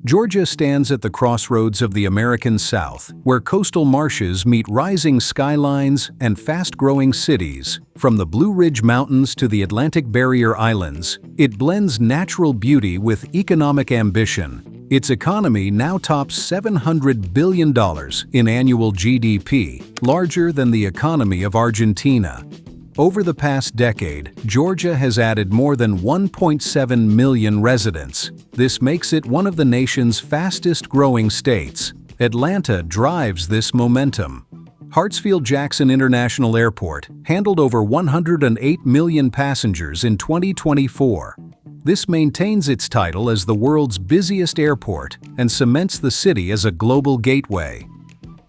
Georgia stands at the crossroads of the American South, where coastal marshes meet rising skylines and fast-growing cities. From the Blue Ridge Mountains to the Atlantic Barrier Islands, it blends natural beauty with economic ambition. Its economy now tops $700 billion in annual GDP, larger than the economy of Argentina. Over the past decade, Georgia has added more than 1.7 million residents. This makes it one of the nation's fastest-growing states. Atlanta drives this momentum. Hartsfield-Jackson International Airport handled over 108 million passengers in 2024. This maintains its title as the world's busiest airport and cements the city as a global gateway.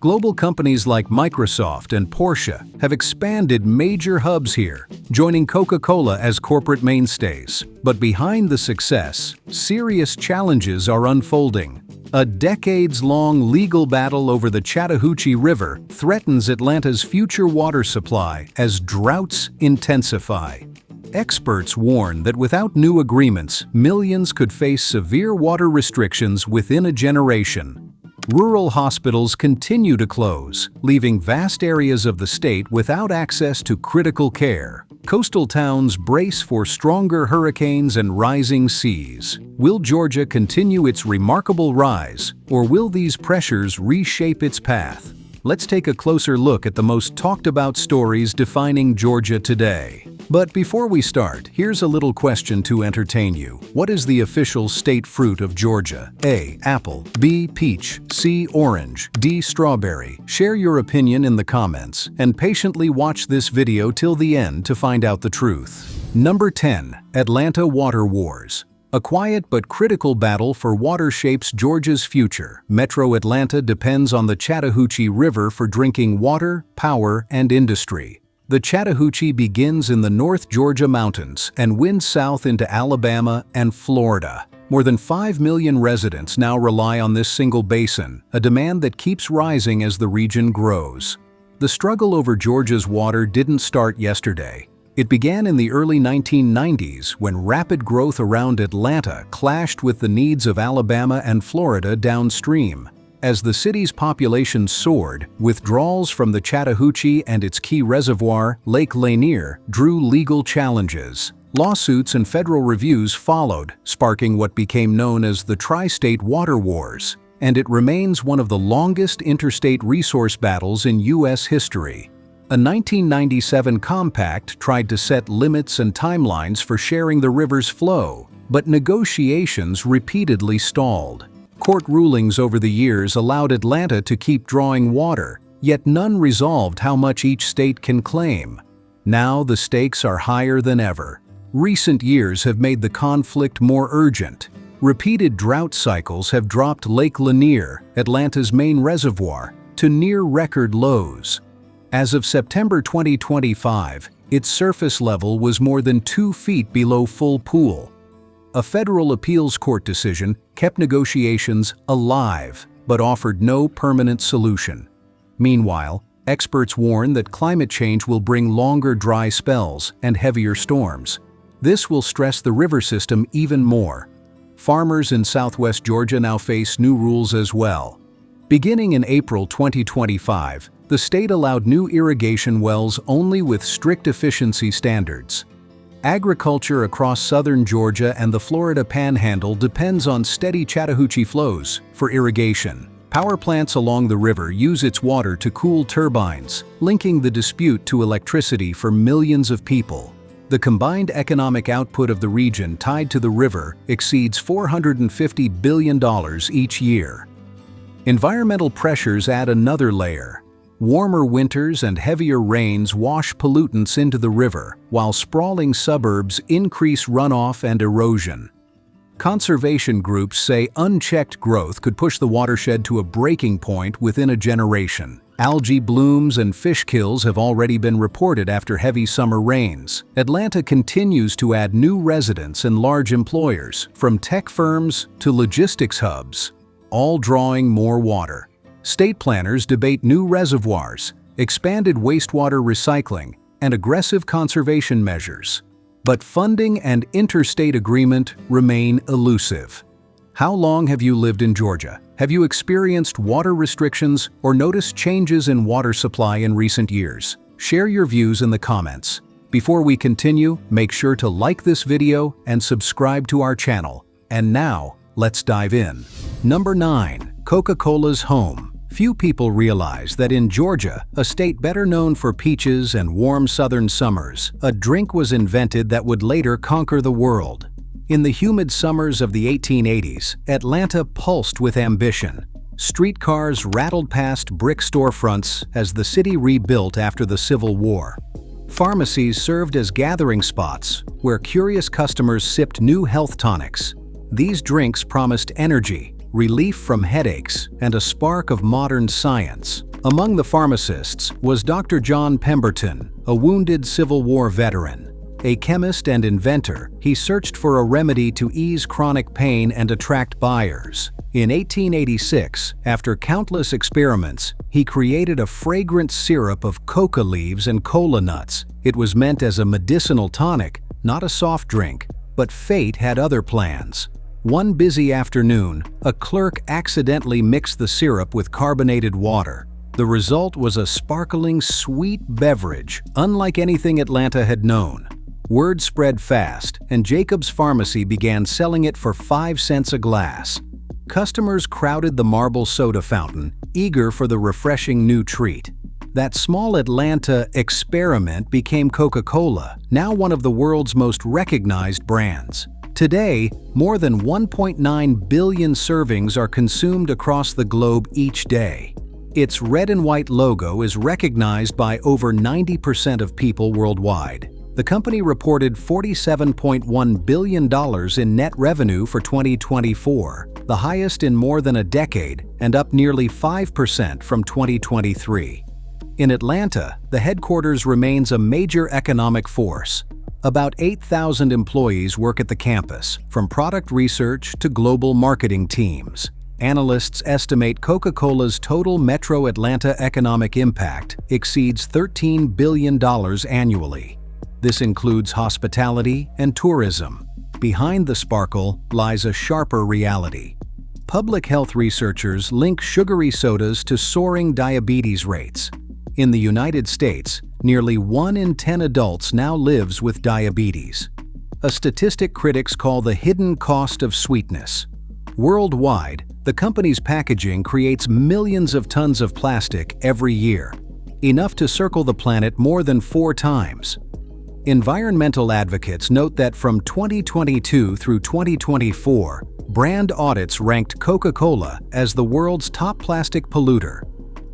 Global companies like Microsoft and Porsche have expanded major hubs here, joining Coca-Cola as corporate mainstays. But behind the success, serious challenges are unfolding. A decades-long legal battle over the Chattahoochee River threatens Atlanta's future water supply as droughts intensify. Experts warn that without new agreements, millions could face severe water restrictions within a generation. Rural hospitals continue to close, leaving vast areas of the state without access to critical care. Coastal towns brace for stronger hurricanes and rising seas. Will Georgia continue its remarkable rise, or will these pressures reshape its path? Let's take a closer look at the most talked-about stories defining Georgia today. But before we start, here's a little question to entertain you. What is the official state fruit of Georgia? A. Apple. B. Peach. C. Orange. D. Strawberry. Share your opinion in the comments, and patiently watch this video till the end to find out the truth. Number 10. Atlanta Water Wars. A quiet but critical battle for water shapes Georgia's future. Metro Atlanta depends on the Chattahoochee River for drinking water, power, and industry. The Chattahoochee begins in the North Georgia mountains and winds south into Alabama and Florida. More than 5 million residents now rely on this single basin, a demand that keeps rising as the region grows. The struggle over Georgia's water didn't start yesterday. It began in the early 1990s when rapid growth around Atlanta clashed with the needs of Alabama and Florida downstream. As the city's population soared, withdrawals from the Chattahoochee and its key reservoir, Lake Lanier, drew legal challenges. Lawsuits and federal reviews followed, sparking what became known as the Tri-State Water Wars, and it remains one of the longest interstate resource battles in U.S. history. A 1997 compact tried to set limits and timelines for sharing the river's flow, but negotiations repeatedly stalled. Court rulings over the years allowed Atlanta to keep drawing water, yet none resolved how much each state can claim. Now the stakes are higher than ever. Recent years have made the conflict more urgent. Repeated drought cycles have dropped Lake Lanier, Atlanta's main reservoir, to near-record lows. As of September 2025, its surface level was more than 2 feet below full pool. A federal appeals court decision kept negotiations alive, but offered no permanent solution. Meanwhile, experts warn that climate change will bring longer dry spells and heavier storms. This will stress the river system even more. Farmers in southwest Georgia now face new rules as well. Beginning in April 2025, the state allowed new irrigation wells only with strict efficiency standards. Agriculture across southern Georgia and the Florida Panhandle depends on steady Chattahoochee flows for irrigation. Power plants along the river use its water to cool turbines, linking the dispute to electricity for millions of people. The combined economic output of the region tied to the river exceeds $450 billion each year. Environmental pressures add another layer. Warmer winters and heavier rains wash pollutants into the river, while sprawling suburbs increase runoff and erosion. Conservation groups say unchecked growth could push the watershed to a breaking point within a generation. Algae blooms and fish kills have already been reported after heavy summer rains. Atlanta continues to add new residents and large employers, from tech firms to logistics hubs, all drawing more water. State planners debate new reservoirs, expanded wastewater recycling, and aggressive conservation measures. But funding and interstate agreement remain elusive. How long have you lived in Georgia? Have you experienced water restrictions or noticed changes in water supply in recent years? Share your views in the comments. Before we continue, make sure to like this video and subscribe to our channel. And now, let's dive in. Number 9. Coca-Cola's home. Few people realize that in Georgia, a state better known for peaches and warm southern summers, a drink was invented that would later conquer the world. In the humid summers of the 1880s, Atlanta pulsed with ambition. Streetcars rattled past brick storefronts as the city rebuilt after the Civil War. Pharmacies served as gathering spots where curious customers sipped new health tonics. These drinks promised energy, relief from headaches, and a spark of modern science. Among the pharmacists was Dr. John Pemberton, a wounded Civil War veteran. A chemist and inventor, he searched for a remedy to ease chronic pain and attract buyers. In 1886, after countless experiments, he created a fragrant syrup of coca leaves and cola nuts. It was meant as a medicinal tonic, not a soft drink, but fate had other plans. One busy afternoon, a clerk accidentally mixed the syrup with carbonated water. The result was a sparkling, sweet beverage, unlike anything Atlanta had known. Word spread fast, and Jacob's Pharmacy began selling it for 5 cents a glass. Customers crowded the marble soda fountain, eager for the refreshing new treat. That small Atlanta experiment became Coca-Cola, now one of the world's most recognized brands. Today, more than 1.9 billion servings are consumed across the globe each day. Its red and white logo is recognized by over 90% of people worldwide. The company reported $47.1 billion in net revenue for 2024, the highest in more than a decade and up nearly 5% from 2023. In Atlanta, the headquarters remains a major economic force. About 8,000 employees work at the campus, from product research to global marketing teams. Analysts estimate Coca-Cola's total Metro Atlanta economic impact exceeds $13 billion annually. This includes hospitality and tourism. Behind the sparkle lies a sharper reality. Public health researchers link sugary sodas to soaring diabetes rates. In the United States, nearly 1 in 10 adults now lives with diabetes, a statistic critics call the hidden cost of sweetness. Worldwide, the company's packaging creates millions of tons of plastic every year, enough to circle the planet more than 4 times. Environmental advocates note that from 2022 through 2024, brand audits ranked Coca-Cola as the world's top plastic polluter.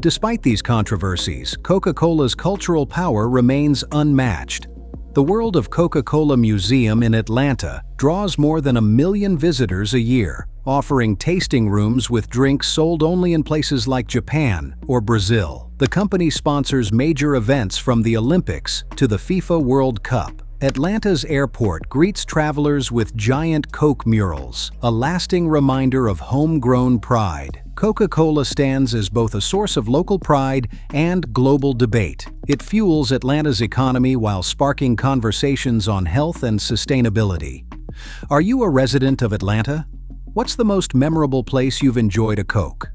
Despite these controversies, Coca-Cola's cultural power remains unmatched. The World of Coca-Cola Museum in Atlanta draws more than 1 million visitors a year, offering tasting rooms with drinks sold only in places like Japan or Brazil. The company sponsors major events from the Olympics to the FIFA World Cup. Atlanta's airport greets travelers with giant Coke murals, a lasting reminder of homegrown pride. Coca-Cola stands as both a source of local pride and global debate. It fuels Atlanta's economy while sparking conversations on health and sustainability. Are you a resident of Atlanta? What's the most memorable place you've enjoyed a Coke?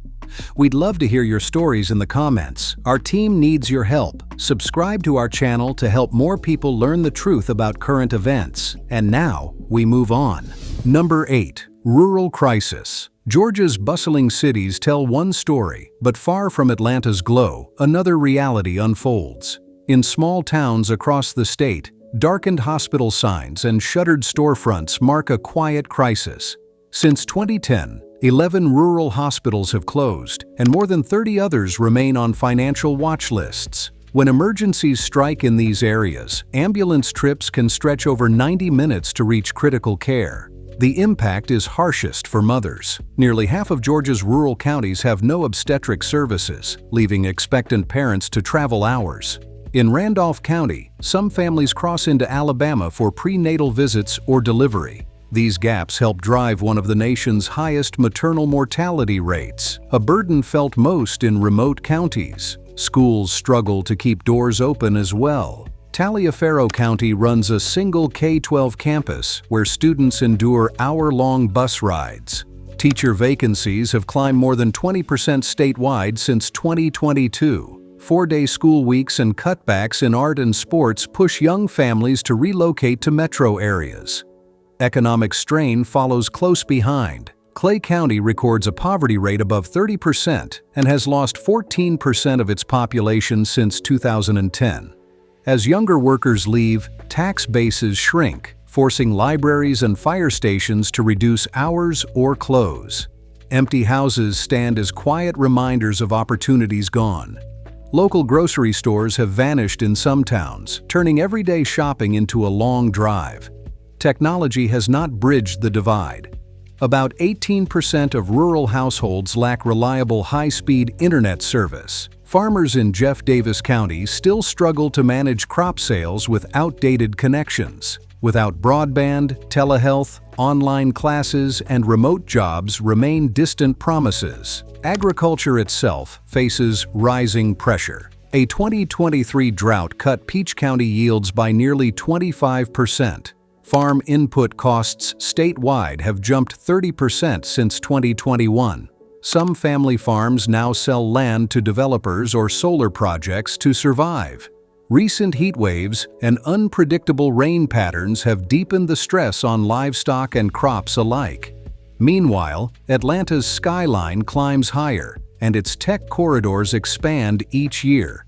We'd love to hear your stories in the comments. Our team needs your help. Subscribe to our channel to help more people learn the truth about current events. And now, we move on. Number 8. Rural crisis. Georgia's bustling cities tell one story, but far from Atlanta's glow, another reality unfolds. In small towns across the state, darkened hospital signs and shuttered storefronts mark a quiet crisis. Since 2010, 11 rural hospitals have closed, and more than 30 others remain on financial watch lists. When emergencies strike in these areas, ambulance trips can stretch over 90 minutes to reach critical care. The impact is harshest for mothers. Nearly half of Georgia's rural counties have no obstetric services, leaving expectant parents to travel hours. In Randolph County, some families cross into Alabama for prenatal visits or delivery. These gaps help drive one of the nation's highest maternal mortality rates, a burden felt most in remote counties. Schools struggle to keep doors open as well. Taliaferro County runs a single K-12 campus where students endure hour-long bus rides. Teacher vacancies have climbed more than 20% statewide since 2022. 4-day school weeks and cutbacks in art and sports push young families to relocate to metro areas. Economic strain follows close behind. Clay County records a poverty rate above 30% and has lost 14% of its population since 2010. As younger workers leave, tax bases shrink, forcing libraries and fire stations to reduce hours or close. Empty houses stand as quiet reminders of opportunities gone. Local grocery stores have vanished in some towns, turning everyday shopping into a long drive. Technology has not bridged the divide. About 18% of rural households lack reliable high-speed internet service. Farmers in Jeff Davis County still struggle to manage crop sales with outdated connections. Without broadband, telehealth, online classes, and remote jobs remain distant promises. Agriculture itself faces rising pressure. A 2023 drought cut Peach County yields by nearly 25%. Farm input costs statewide have jumped 30% since 2021. Some family farms now sell land to developers or solar projects to survive. Recent heat waves and unpredictable rain patterns have deepened the stress on livestock and crops alike. Meanwhile, Atlanta's skyline climbs higher, and its tech corridors expand each year.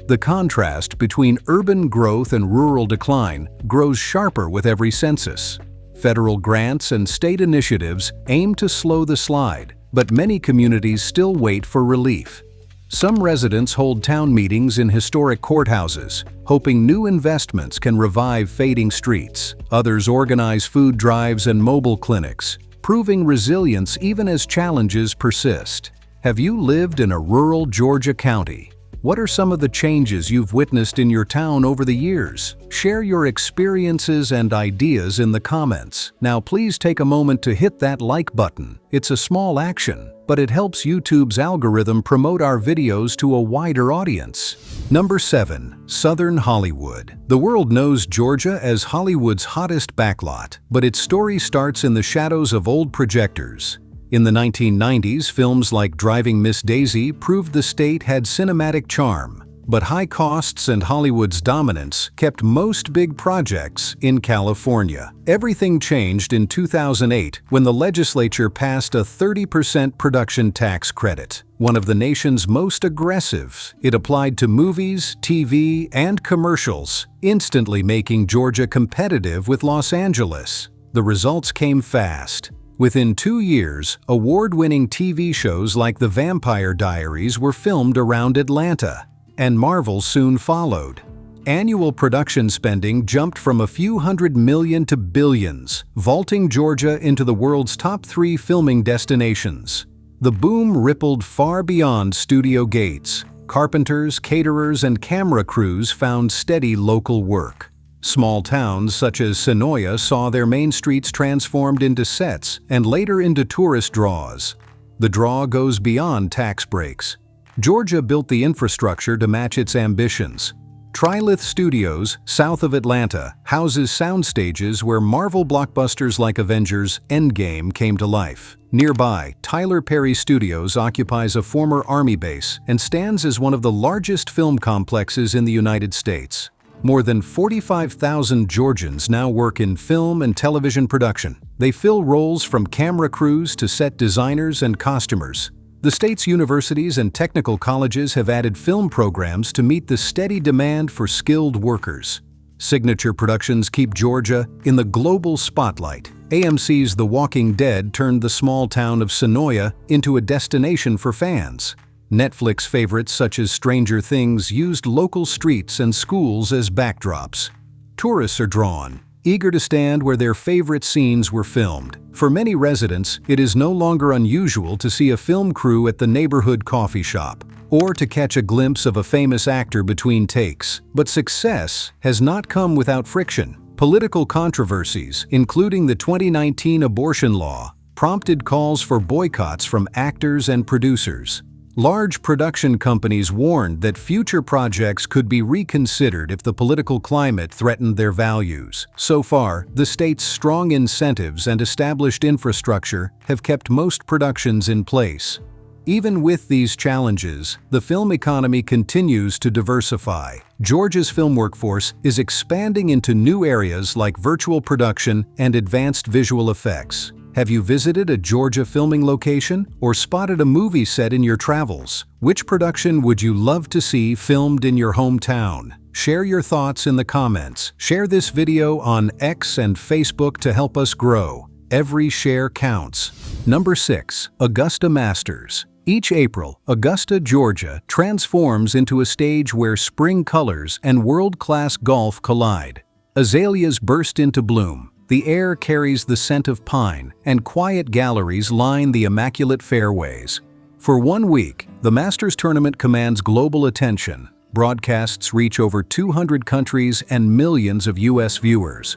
The contrast between urban growth and rural decline grows sharper with every census. Federal grants and state initiatives aim to slow the slide, but many communities still wait for relief. Some residents hold town meetings in historic courthouses, hoping new investments can revive fading streets. Others organize food drives and mobile clinics, proving resilience even as challenges persist. Have you lived in a rural Georgia county? What are some of the changes you've witnessed in your town over the years? Share your experiences and ideas in the comments. Now please take a moment to hit that like button. It's a small action, but it helps YouTube's algorithm promote our videos to a wider audience. Number 7. Southern Hollywood. The world knows Georgia as Hollywood's hottest backlot, but its story starts in the shadows of old projectors. In the 1990s, films like Driving Miss Daisy proved the state had cinematic charm, but high costs and Hollywood's dominance kept most big projects in California. Everything changed in 2008 when the legislature passed a 30% production tax credit, one of the nation's most aggressive. It applied to movies, TV, and commercials, instantly making Georgia competitive with Los Angeles. The results came fast. Within 2 years, award-winning TV shows like The Vampire Diaries were filmed around Atlanta, and Marvel soon followed. Annual production spending jumped from a few $100 million to billions, vaulting Georgia into the world's top 3 filming destinations. The boom rippled far beyond studio gates. Carpenters, caterers, and camera crews found steady local work. Small towns such as Sonoya saw their main streets transformed into sets and later into tourist draws. The draw goes beyond tax breaks. Georgia built the infrastructure to match its ambitions. Trilith Studios, south of Atlanta, houses sound stages where Marvel blockbusters like Avengers: Endgame came to life. Nearby, Tyler Perry Studios occupies a former Army base and stands as one of the largest film complexes in the United States. More than 45,000 Georgians now work in film and television production. They fill roles from camera crews to set designers and costumers. The state's universities and technical colleges have added film programs to meet the steady demand for skilled workers. Signature productions keep Georgia in the global spotlight. AMC's The Walking Dead turned the small town of Sonoya into a destination for fans. Netflix favorites such as Stranger Things used local streets and schools as backdrops. Tourists are drawn, eager to stand where their favorite scenes were filmed. For many residents, it is no longer unusual to see a film crew at the neighborhood coffee shop, or to catch a glimpse of a famous actor between takes. But success has not come without friction. Political controversies, including the 2019 abortion law, prompted calls for boycotts from actors and producers. Large production companies warned that future projects could be reconsidered if the political climate threatened their values. So far, the state's strong incentives and established infrastructure have kept most productions in place. Even with these challenges, the film economy continues to diversify. Georgia's film workforce is expanding into new areas like virtual production and advanced visual effects. Have you visited a Georgia filming location or spotted a movie set in your travels? Which production would you love to see filmed in your hometown? Share your thoughts in the comments. Share this video on X and Facebook to help us grow. Every share counts. Number 6. Augusta Masters. Each April, Augusta, Georgia transforms into a stage where spring colors and world-class golf collide. Azaleas burst into bloom. The air carries the scent of pine, and quiet galleries line the immaculate fairways. For 1 week, the Masters Tournament commands global attention. Broadcasts reach over 200 countries and millions of U.S. viewers.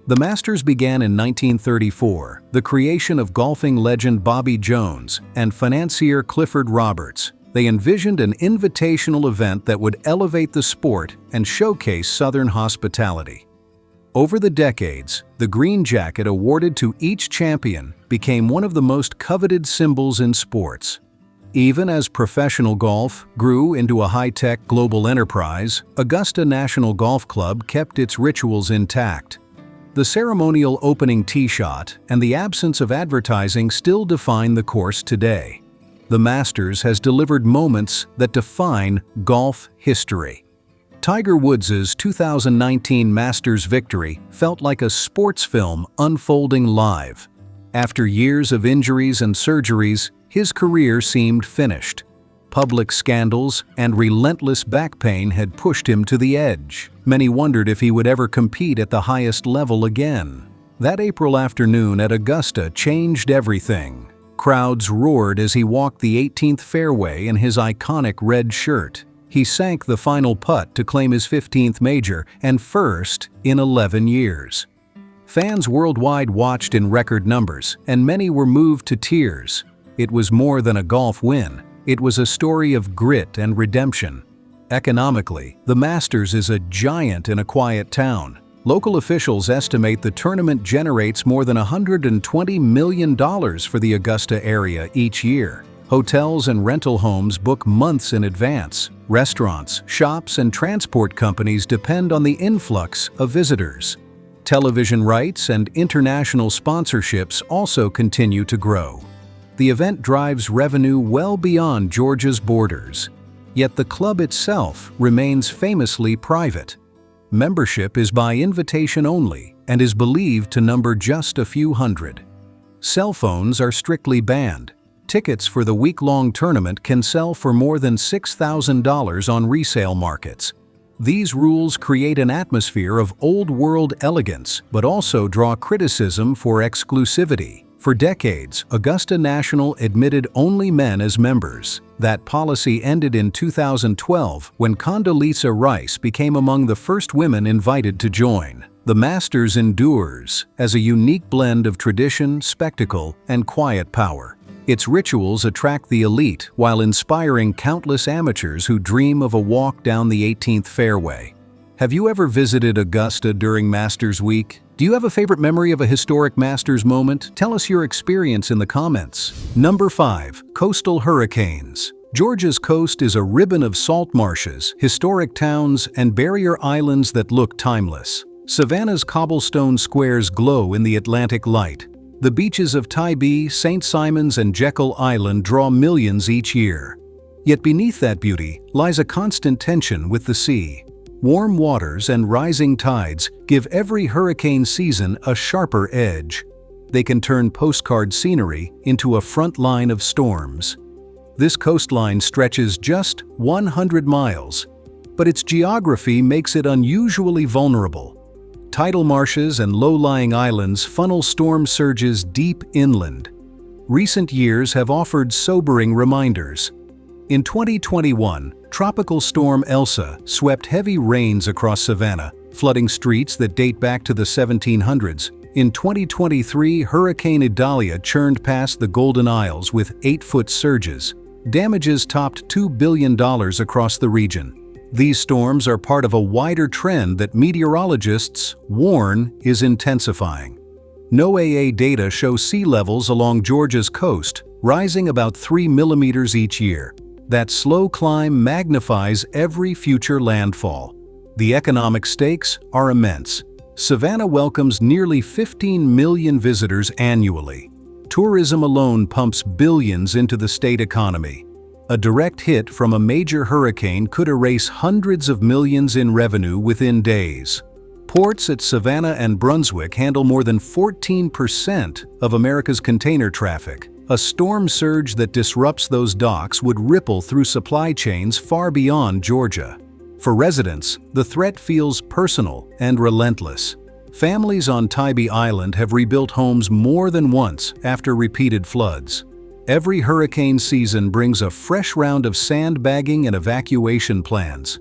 The Masters began in 1934, the creation of golfing legend Bobby Jones and financier Clifford Roberts. They envisioned an invitational event that would elevate the sport and showcase Southern hospitality. Over the decades, the green jacket awarded to each champion became one of the most coveted symbols in sports. Even as professional golf grew into a high-tech global enterprise, Augusta National Golf Club kept its rituals intact. The ceremonial opening tee shot and the absence of advertising still define the course today. The Masters has delivered moments that define golf history. Tiger Woods' 2019 Masters victory felt like a sports film unfolding live. After years of injuries and surgeries, his career seemed finished. Public scandals and relentless back pain had pushed him to the edge. Many wondered if he would ever compete at the highest level again. That April afternoon at Augusta changed everything. Crowds roared as he walked the 18th fairway in his iconic red shirt. He sank the final putt to claim his 15th major and first in 11 years. Fans worldwide watched in record numbers, and many were moved to tears. It was more than a golf win. It was a story of grit and redemption. Economically, the Masters is a giant in a quiet town. Local officials estimate the tournament generates more than $120 million for the Augusta area each year. Hotels and rental homes book months in advance. Restaurants, shops, and transport companies depend on the influx of visitors. Television rights and international sponsorships also continue to grow. The event drives revenue well beyond Georgia's borders. Yet the club itself remains famously private. Membership is by invitation only and is believed to number just a few hundred. Cell phones are strictly banned. Tickets for the week-long tournament can sell for more than $6,000 on resale markets. These rules create an atmosphere of old-world elegance, but also draw criticism for exclusivity. For decades, Augusta National admitted only men as members. That policy ended in 2012 when Condoleezza Rice became among the first women invited to join. The Masters endures as a unique blend of tradition, spectacle, and quiet power. Its rituals attract the elite while inspiring countless amateurs who dream of a walk down the 18th fairway. Have you ever visited Augusta during Masters Week? Do you have a favorite memory of a historic Masters moment? Tell us your experience in the comments. Number 5. Coastal hurricanes. Georgia's coast is a ribbon of salt marshes, historic towns, and barrier islands that look timeless. Savannah's cobblestone squares glow in the Atlantic light. The beaches of Tybee, St. Simons, and Jekyll Island draw millions each year. Yet beneath that beauty lies a constant tension with the sea. Warm waters and rising tides give every hurricane season a sharper edge. They can turn postcard scenery into a front line of storms. This coastline stretches just 100 miles, but its geography makes it unusually vulnerable. Tidal marshes and low-lying islands funnel storm surges deep inland. Recent years have offered sobering reminders. In 2021, Tropical Storm Elsa swept heavy rains across Savannah, flooding streets that date back to the 1700s. In 2023, Hurricane Idalia churned past the Golden Isles with 8-foot surges. damages topped $2 billion across the region. These storms are part of a wider trend that meteorologists warn is intensifying. NOAA data show sea levels along Georgia's coast rising about 3 millimeters each year. That slow climb magnifies every future landfall. The economic stakes are immense. Savannah welcomes nearly 15 million visitors annually. Tourism alone pumps billions into the state economy. A direct hit from a major hurricane could erase hundreds of millions in revenue within days. Ports at Savannah and Brunswick handle more than 14% of America's container traffic. A storm surge that disrupts those docks would ripple through supply chains far beyond Georgia. For residents, the threat feels personal and relentless. Families on Tybee Island have rebuilt homes more than once after repeated floods. Every hurricane season brings a fresh round of sandbagging and evacuation plans.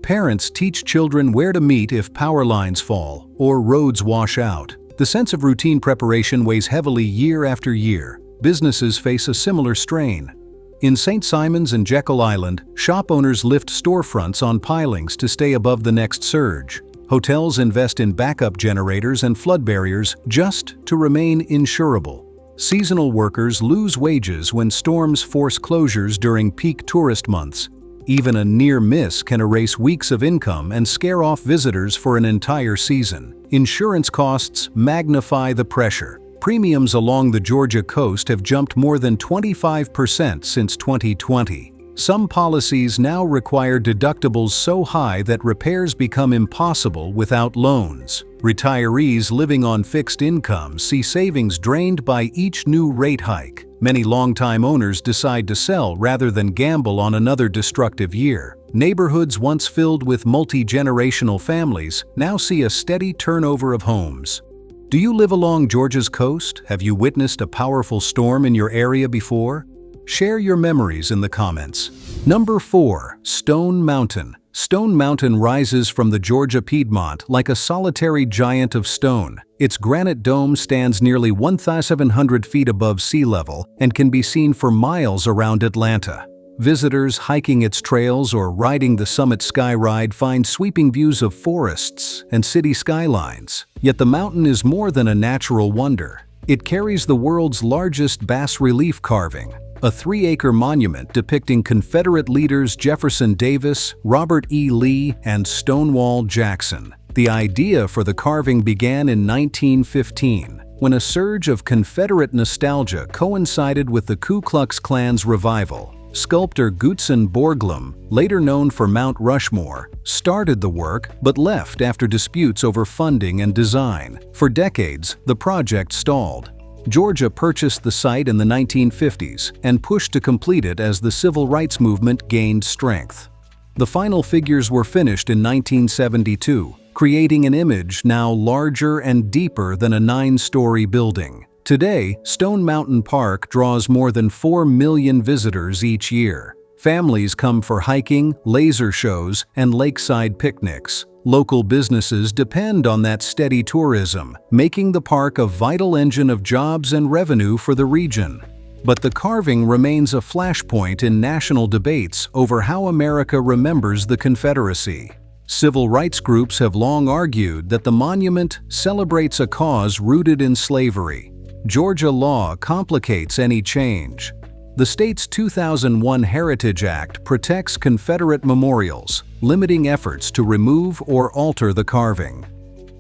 Parents teach children where to meet if power lines fall or roads wash out. The sense of routine preparation weighs heavily year after year. Businesses face a similar strain. In St. Simons and Jekyll Island, shop owners lift storefronts on pilings to stay above the next surge. Hotels invest in backup generators and flood barriers just to remain insurable. Seasonal workers lose wages when storms force closures during peak tourist months. Even a near miss can erase weeks of income and scare off visitors for an entire season. Insurance costs magnify the pressure. Premiums along the Georgia coast have jumped more than 25% since 2020. Some policies now require deductibles so high that repairs become impossible without loans. Retirees living on fixed incomes see savings drained by each new rate hike. Many longtime owners decide to sell rather than gamble on another destructive year. Neighborhoods once filled with multi-generational families now see a steady turnover of homes. Do you live along Georgia's coast? Have you witnessed a powerful storm in your area before? Share your memories in the comments. Number 4. Stone Mountain. Stone Mountain rises from the Georgia Piedmont like a solitary giant of stone. Its granite dome stands nearly 1,700 feet above sea level and can be seen for miles around Atlanta. Visitors hiking its trails or riding the summit sky ride find sweeping views of forests and city skylines. Yet the mountain is more than a natural wonder. It carries the world's largest bas-relief carving, a 3-acre monument depicting Confederate leaders Jefferson Davis, Robert E. Lee, and Stonewall Jackson. The idea for the carving began in 1915, when a surge of Confederate nostalgia coincided with the Ku Klux Klan's revival. Sculptor Gutzon Borglum, later known for Mount Rushmore, started the work but left after disputes over funding and design. For decades, the project stalled. Georgia purchased the site in the 1950s and pushed to complete it as the civil rights movement gained strength. The final figures were finished in 1972, creating an image now larger and deeper than a 9-story building. Today, Stone Mountain Park draws more than 4 million visitors each year. Families come for hiking, laser shows, and lakeside picnics. Local businesses depend on that steady tourism, making the park a vital engine of jobs and revenue for the region. But the carving remains a flashpoint in national debates over how America remembers the Confederacy. Civil rights groups have long argued that the monument celebrates a cause rooted in slavery. Georgia law complicates any change. The state's 2001 Heritage Act protects Confederate memorials, limiting efforts to remove or alter the carving.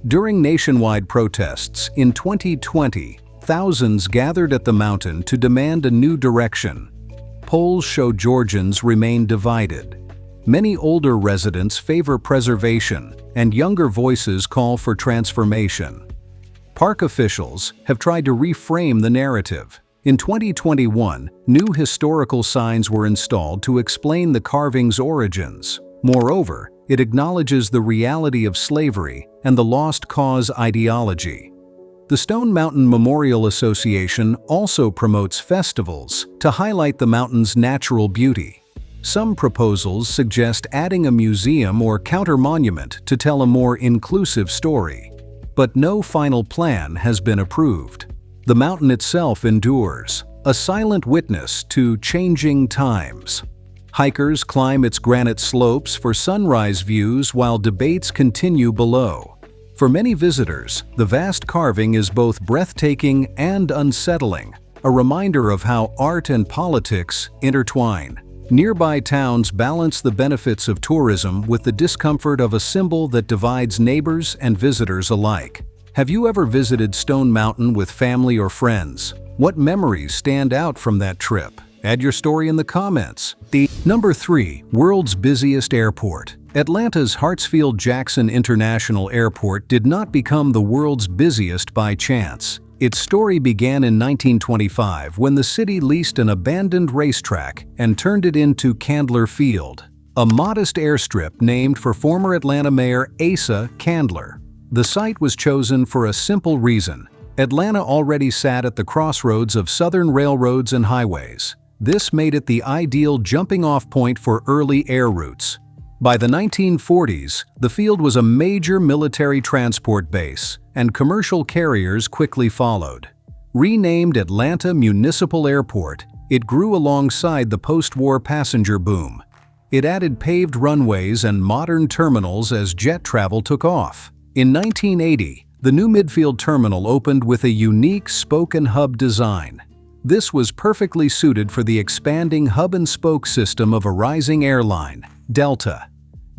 During nationwide protests in 2020, thousands gathered at the mountain to demand a new direction. Polls show Georgians remain divided. Many older residents favor preservation, and younger voices call for transformation. Park officials have tried to reframe the narrative. In 2021, new historical signs were installed to explain the carving's origins. Moreover, it acknowledges the reality of slavery and the lost cause ideology. The Stone Mountain Memorial Association also promotes festivals to highlight the mountain's natural beauty. Some proposals suggest adding a museum or counter-monument to tell a more inclusive story. But no final plan has been approved. The mountain itself endures. a silent witness to changing times. Hikers climb its granite slopes for sunrise views while debates continue below. For many visitors, the vast carving is both breathtaking and unsettling, a reminder of how art and politics intertwine. Nearby towns balance the benefits of tourism with the discomfort of a symbol that divides neighbors and visitors alike. Have you ever visited Stone Mountain with family or friends? What memories stand out from that trip? Add your story in the comments. Number 3. World's busiest airport. Atlanta's Hartsfield-Jackson International Airport did not become the world's busiest by chance. Its story began in 1925 when the city leased an abandoned racetrack and turned it into Candler Field, a modest airstrip named for former Atlanta Mayor Asa Candler. The site was chosen for a simple reason. Atlanta already sat at the crossroads of southern railroads and highways. This made it the ideal jumping-off point for early air routes. By the 1940s, the field was a major military transport base, and commercial carriers quickly followed. Renamed Atlanta Municipal Airport, it grew alongside the post-war passenger boom. It added paved runways and modern terminals as jet travel took off. In 1980, the new midfield terminal opened with a unique spoke-and-hub design. This was perfectly suited for the expanding hub-and-spoke system of a rising airline, Delta.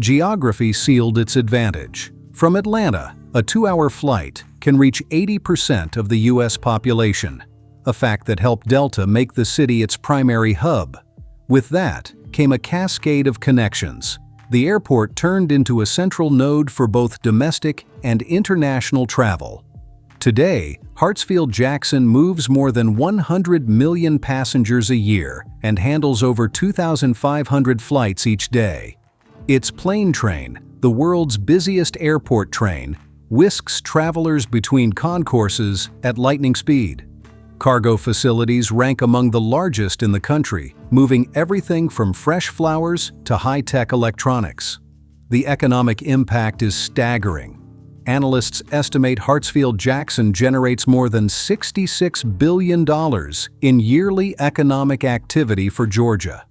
Geography sealed its advantage. From Atlanta, a 2-hour flight can reach 80% of the U.S. population, a fact that helped Delta make the city its primary hub. With that came a cascade of connections. The airport turned into a central node for both domestic and international travel. Today, Hartsfield-Jackson moves more than 100 million passengers a year and handles over 2,500 flights each day. Its plane train, the world's busiest airport train, whisks travelers between concourses at lightning speed. Cargo facilities rank among the largest in the country, moving everything from fresh flowers to high-tech electronics. The economic impact is staggering. Analysts estimate Hartsfield-Jackson generates more than $66 billion in yearly economic activity for Georgia.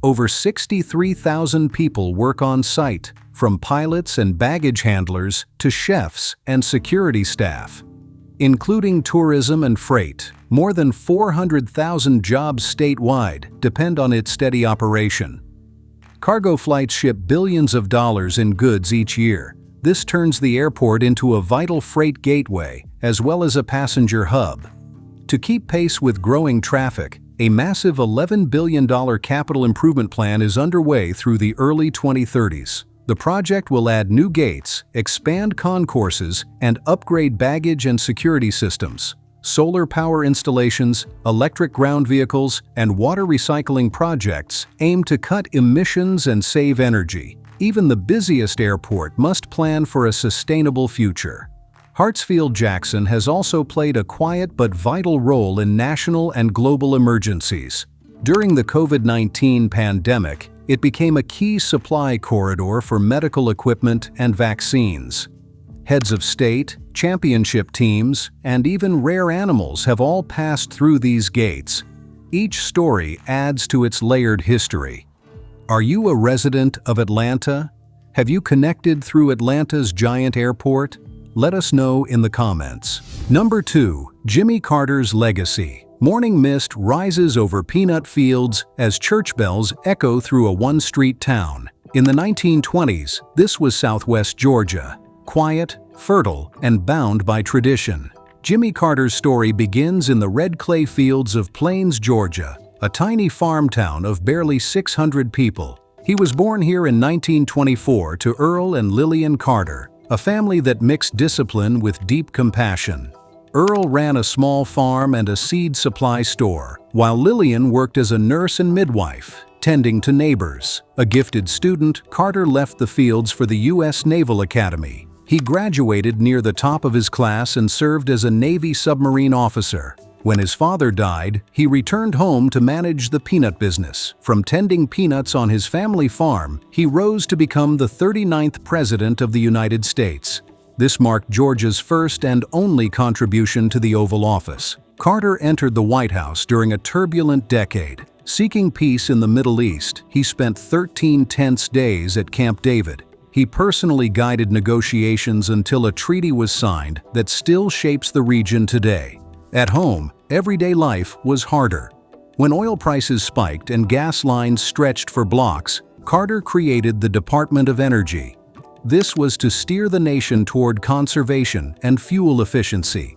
Over 63,000 people work on site, from pilots and baggage handlers to chefs and security staff. Including tourism and freight, more than 400,000 jobs statewide depend on its steady operation. Cargo flights ship billions of dollars in goods each year. This turns the airport into a vital freight gateway as well as a passenger hub. To keep pace with growing traffic, a massive $11 billion capital improvement plan is underway through the early 2030s. The project will add new gates, expand concourses, and upgrade baggage and security systems. Solar power installations, electric ground vehicles, and water recycling projects aim to cut emissions and save energy. Even the busiest airport must plan for a sustainable future. Hartsfield-Jackson has also played a quiet but vital role in national and global emergencies. During the COVID-19 pandemic, it became a key supply corridor for medical equipment and vaccines. Heads of state, championship teams, and even rare animals have all passed through these gates. Each story adds to its layered history. Are you a resident of Atlanta? Have you connected through Atlanta's giant airport? Let us know in the comments. Number 2. Jimmy Carter's legacy. Morning mist rises over peanut fields as church bells echo through a one-street town. In the 1920s, this was Southwest Georgia. Quiet, fertile, and bound by tradition. Jimmy Carter's story begins in the red clay fields of Plains, Georgia, a tiny farm town of barely 600 people. He was born here in 1924 to Earl and Lillian Carter, a family that mixed discipline with deep compassion. Earl ran a small farm and a seed supply store, while Lillian worked as a nurse and midwife, tending to neighbors. A gifted student, Carter left the fields for the U.S. Naval Academy. He graduated near the top of his class and served as a Navy submarine officer. When his father died, he returned home to manage the peanut business. From tending peanuts on his family farm, he rose to become the 39th President of the United States. This marked Georgia's first and only contribution to the Oval Office. Carter entered the White House during a turbulent decade. Seeking peace in the Middle East, he spent 13 tense days at Camp David. He personally guided negotiations until a treaty was signed that still shapes the region today. At home, everyday life was harder. When oil prices spiked and gas lines stretched for blocks, Carter created the Department of Energy. This was to steer the nation toward conservation and fuel efficiency.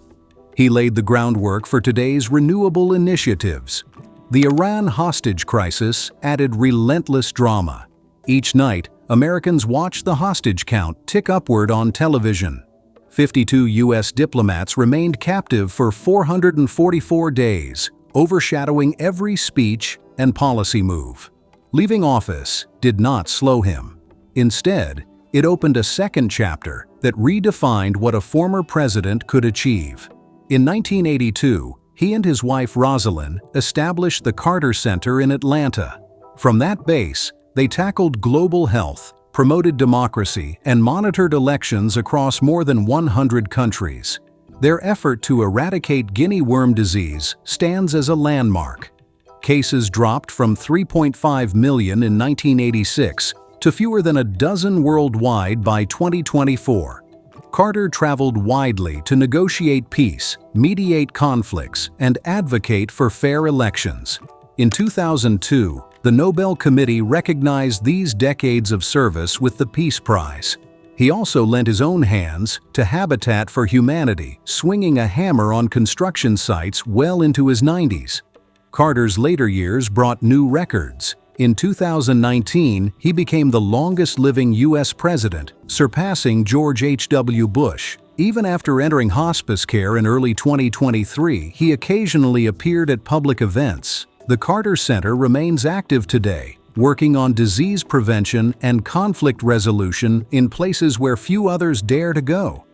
He laid the groundwork for today's renewable initiatives. The Iran hostage crisis added relentless drama. Each night, Americans watched the hostage count tick upward on television. 52 U.S. diplomats remained captive for 444 days, overshadowing every speech and policy move. Leaving office did not slow him. Instead, it opened a second chapter that redefined what a former president could achieve. In 1982, he and his wife Rosalind established the Carter Center in Atlanta. From that base, they tackled global health, promoted democracy, and monitored elections across more than 100 countries. Their effort to eradicate guinea worm disease stands as a landmark. Cases dropped from 3.5 million in 1986 to fewer than a dozen worldwide by 2024. Carter traveled widely to negotiate peace, mediate conflicts, and advocate for fair elections. In 2002, the Nobel Committee recognized these decades of service with the Peace Prize. He also lent his own hands to Habitat for Humanity, swinging a hammer on construction sites well into his 90s. Carter's later years brought new records. In 2019, he became the longest-living U.S. president, surpassing George H.W. Bush. Even after entering hospice care in early 2023, he occasionally appeared at public events. The Carter Center remains active today, working on disease prevention and conflict resolution in places where few others dare to go.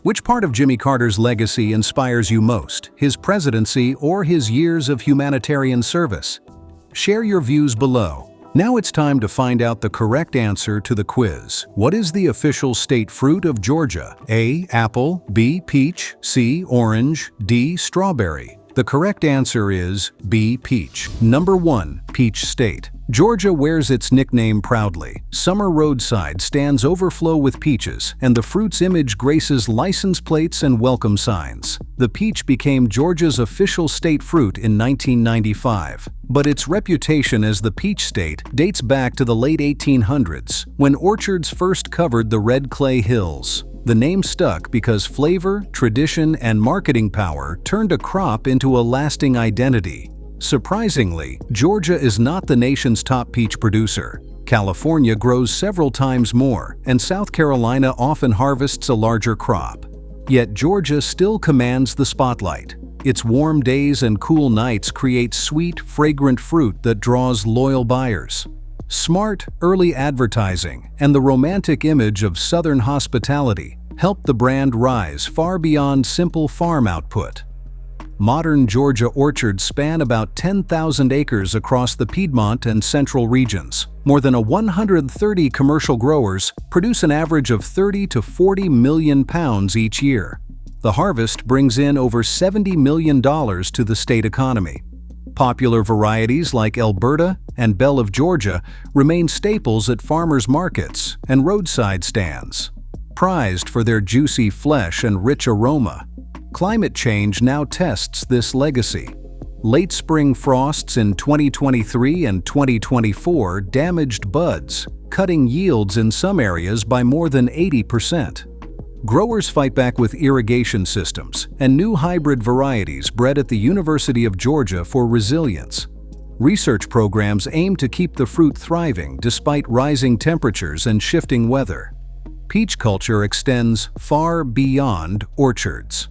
Which part of Jimmy Carter's legacy inspires you most, his presidency or his years of humanitarian service? Share your views below. Now it's time to find out the correct answer to the quiz. What is the official state fruit of Georgia? A. Apple, B. Peach, C. Orange, D. Strawberry. The correct answer is B. Peach. Number 1. Peach State. Georgia wears its nickname proudly. Summer roadside stands overflow with peaches, and the fruit's image graces license plates and welcome signs. The peach became Georgia's official state fruit in 1995. But its reputation as the peach state dates back to the late 1800s, when orchards first covered the red clay hills. The name stuck because flavor, tradition, and marketing power turned a crop into a lasting identity. Surprisingly, Georgia is not the nation's top peach producer. California grows several times more, and South Carolina often harvests a larger crop. Yet Georgia still commands the spotlight. Its warm days and cool nights create sweet, fragrant fruit that draws loyal buyers. Smart, early advertising and the romantic image of Southern hospitality helped the brand rise far beyond simple farm output. Modern Georgia orchards span about 10,000 acres across the Piedmont and Central regions. More than 130 commercial growers produce an average of 30 to 40 million pounds each year. The harvest brings in over $70 million to the state economy. Popular varieties like Alberta and Belle of Georgia remain staples at farmers' markets and roadside stands. Prized for their juicy flesh and rich aroma, climate change now tests this legacy. Late spring frosts in 2023 and 2024 damaged buds, cutting yields in some areas by more than 80%. Growers fight back with irrigation systems and new hybrid varieties bred at the University of Georgia for resilience. Research programs aim to keep the fruit thriving despite rising temperatures and shifting weather. Peach culture extends far beyond orchards.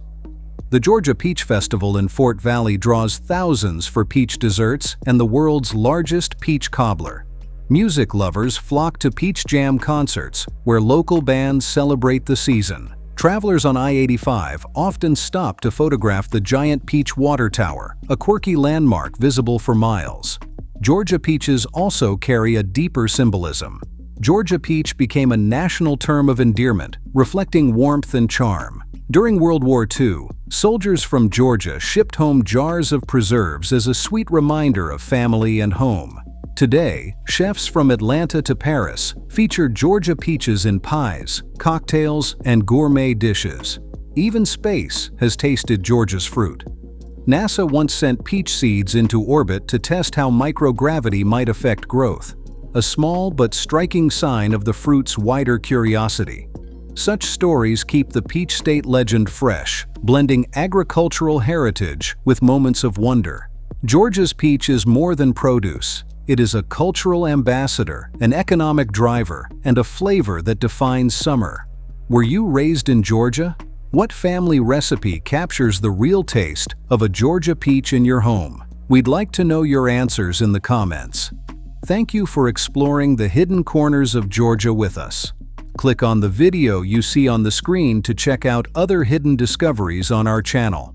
The Georgia Peach Festival in Fort Valley draws thousands for peach desserts and the world's largest peach cobbler. Music lovers flock to Peach Jam concerts, where local bands celebrate the season. Travelers on I-85 often stop to photograph the giant peach water tower, a quirky landmark visible for miles. Georgia peaches also carry a deeper symbolism. Georgia peach became a national term of endearment, reflecting warmth and charm. During World War II, soldiers from Georgia shipped home jars of preserves as a sweet reminder of family and home. Today, chefs from Atlanta to Paris feature Georgia peaches in pies, cocktails, and gourmet dishes. Even space has tasted Georgia's fruit. NASA once sent peach seeds into orbit to test how microgravity might affect growth, a small but striking sign of the fruit's wider curiosity. Such stories keep the peach state legend fresh, blending agricultural heritage with moments of wonder. Georgia's peach is more than produce. It is a cultural ambassador, an economic driver, and a flavor that defines summer. Were you raised in Georgia? What family recipe captures the real taste of a Georgia peach in your home? We'd like to know your answers in the comments. Thank you for exploring the hidden corners of Georgia with us. Click on the video you see on the screen to check out other hidden discoveries on our channel.